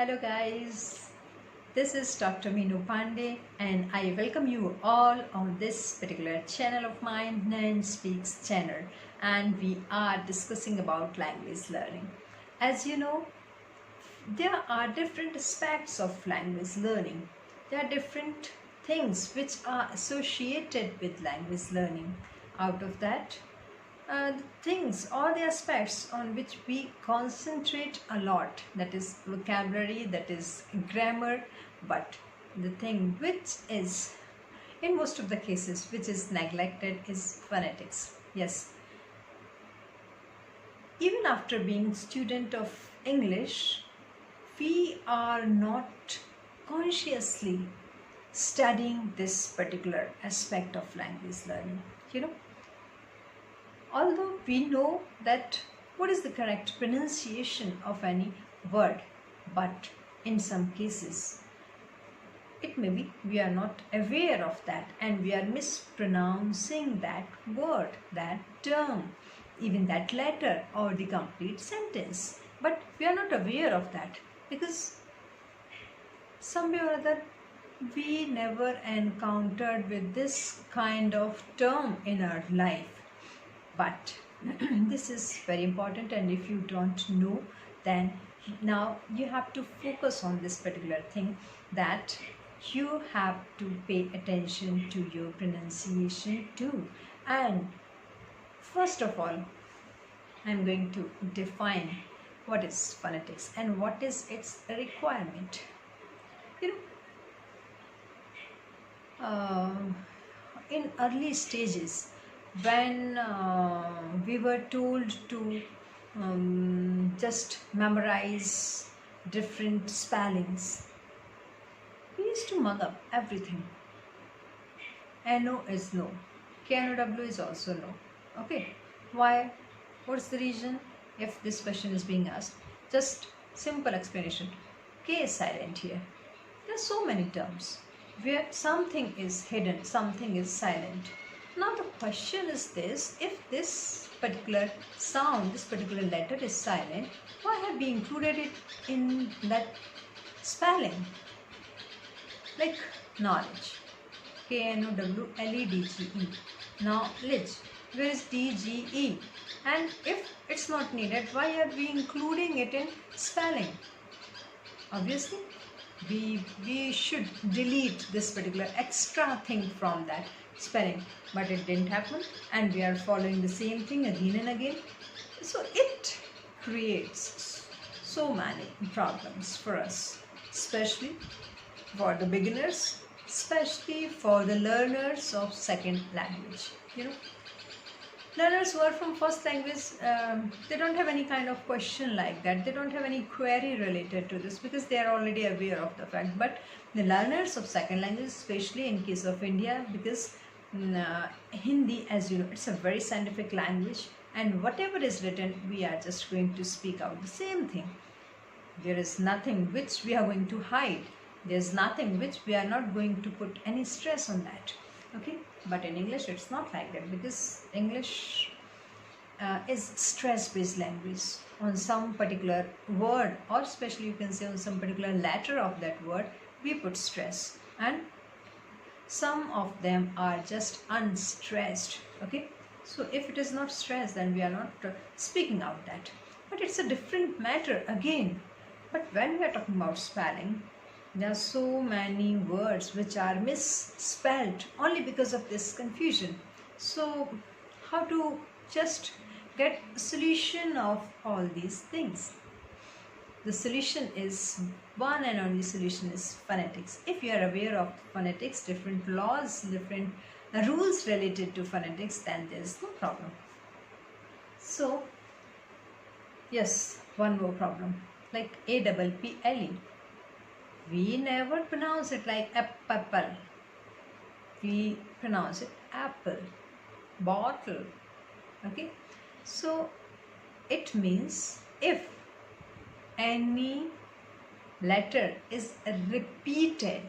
Hello guys, this is Dr. Meenu Pandey and I welcome you all on this particular channel of mine, Nan Speaks channel, and we are discussing about language learning. As you know, there are different aspects of language learning. There are different things which are associated with language learning. Out of that, the things or the aspects on which we concentrate a lot, that is vocabulary, that is grammar, but the thing which is in most of the cases which is neglected is phonetics. Yes, even after being student of English, we are not consciously studying this particular aspect of language learning. Although we know that what is the correct pronunciation of any word, but in some cases it may be we are not aware of that and we are mispronouncing that word, that term, even that letter or the complete sentence. But we are not aware of that because some way or other we never encountered with this kind of term in our life. But this is very important, and if you don't know, then now you have to focus on this particular thing, that you have to pay attention to your pronunciation too. And first of all, I'm going to define what is phonetics and what is its requirement. In early stages, when we were told to just memorize different spellings, we used to mug up everything. NO is no, KNOW is also no. Okay, why? What's the reason? If this question is being asked, just simple explanation. K is silent here. There are so many terms where something is hidden, something is silent. Now the question is this: if this particular sound, this particular letter is silent, why have we included it in that spelling? Like knowledge, KNOWLEDGE. Knowledge, where is DGE? And if it's not needed, why are we including it in spelling? Obviously, we should delete this particular extra thing from that spelling, but it didn't happen and we are following the same thing again and again. So it creates so many problems for us, especially for the beginners, especially for the learners of second language. Learners who are from first language, they don't have any kind of question like that. They don't have any query related to this because they are already aware of the fact. But the learners of second language, especially in case of India, because Hindi, as you know, it's a very scientific language, and whatever is written, we are just going to speak out the same thing. There is nothing which we are going to hide. There's nothing which we are not going to put any stress on that. Okay, but in English it's not like that, because English is stress-based language. On some particular word, or especially you can say on some particular letter of that word, we put stress, and some of them are just unstressed. Okay, so if it is not stressed, then we are not speaking out that, but it's a different matter again. But when we are talking about spelling, there are so many words which are misspelled only because of this confusion. So how to just get a solution of all these things? The solution is, one and only solution is phonetics. If you are aware of phonetics, different laws, different rules related to phonetics, then there is no problem. So yes, one more problem, like APPLE. We never pronounce it like apple. We pronounce it apple, bottle. Okay, so it means if any letter is repeated,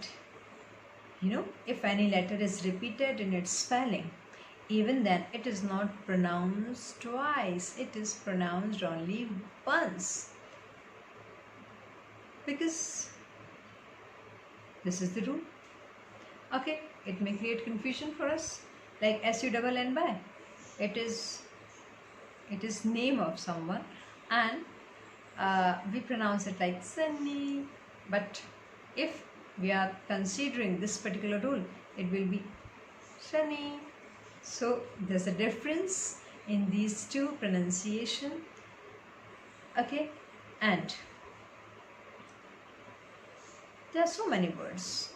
if any letter is repeated in its spelling, even then it is not pronounced twice, it is pronounced only once. because this is the rule. Okay, it may create confusion for us, like SUNNY. It is name of someone, and we pronounce it like Sunny. But if we are considering this particular rule, it will be Sunny. So there's a difference in these two pronunciation. Okay, and there are so many words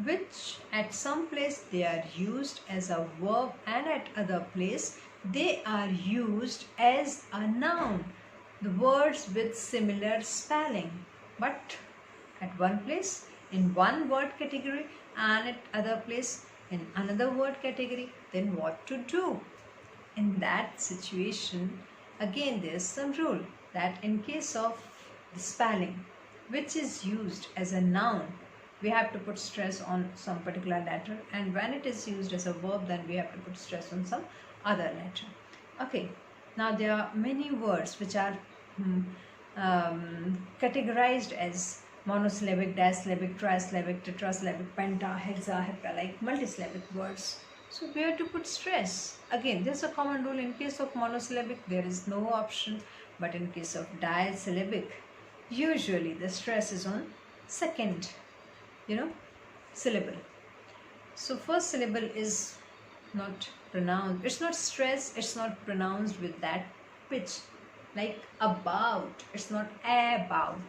which at some place they are used as a verb, and at other place they are used as a noun, the words with similar spelling, but at one place in one word category and at other place in another word category. Then what to do in that situation? Again, there is some rule that in case of the spelling which is used as a noun, we have to put stress on some particular letter, and when it is used as a verb, then we have to put stress on some other letter. Okay, now there are many words which are categorized as monosyllabic, disyllabic, trisyllabic, tetrasyllabic, penta, hexa, hepta, like multisyllabic words. So we have to put stress. Again, there's a common rule. In case of monosyllabic, there is no option, but in case of disyllabic, usually the stress is on second syllable. So first syllable is not pronounced, it's not stressed, it's not pronounced with that pitch, like about, it's not about,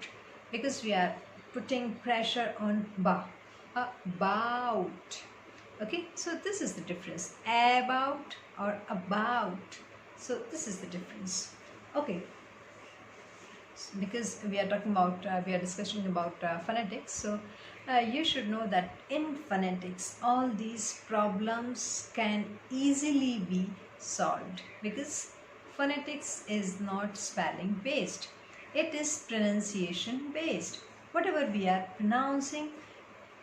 because we are putting pressure on ba, about. Okay, so this is the difference, about or about. So this is the difference. Okay, because we are talking about we are discussing about phonetics, so you should know that in phonetics all these problems can easily be solved, because phonetics is not spelling based, it is pronunciation based. Whatever we are pronouncing,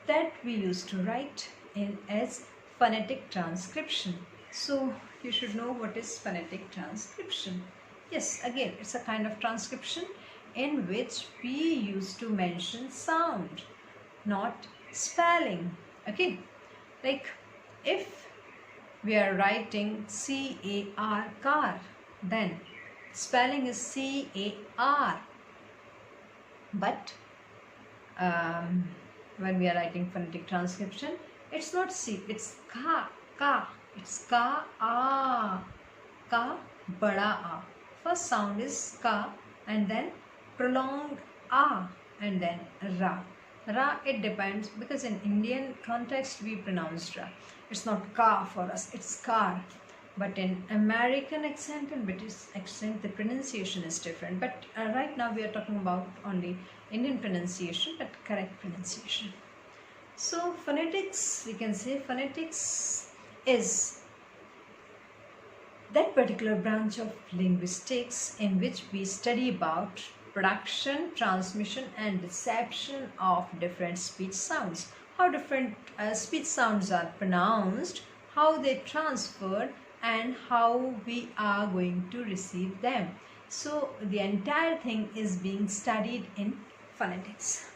that we used to write in as phonetic transcription. So you should know what is phonetic transcription. Yes, again, it's a kind of transcription in which we used to mention sound, not spelling. Okay, like if we are writing C-A-R, car, then spelling is C-A-R. But when we are writing phonetic transcription, it's not C, it's ka, it's ka, a, ka, bada a. First sound is ka, and then prolonged a, and then ra. Ra, it depends, because in Indian context we pronounce ra. It's not ka for us, it's car. But in American accent and British accent, the pronunciation is different. But right now we are talking about only Indian pronunciation, but correct pronunciation. So phonetics, we can say phonetics is that particular branch of linguistics in which we study about production, transmission and reception of different speech sounds. How different speech sounds are pronounced, how they transfer, and how we are going to receive them. So the entire thing is being studied in phonetics.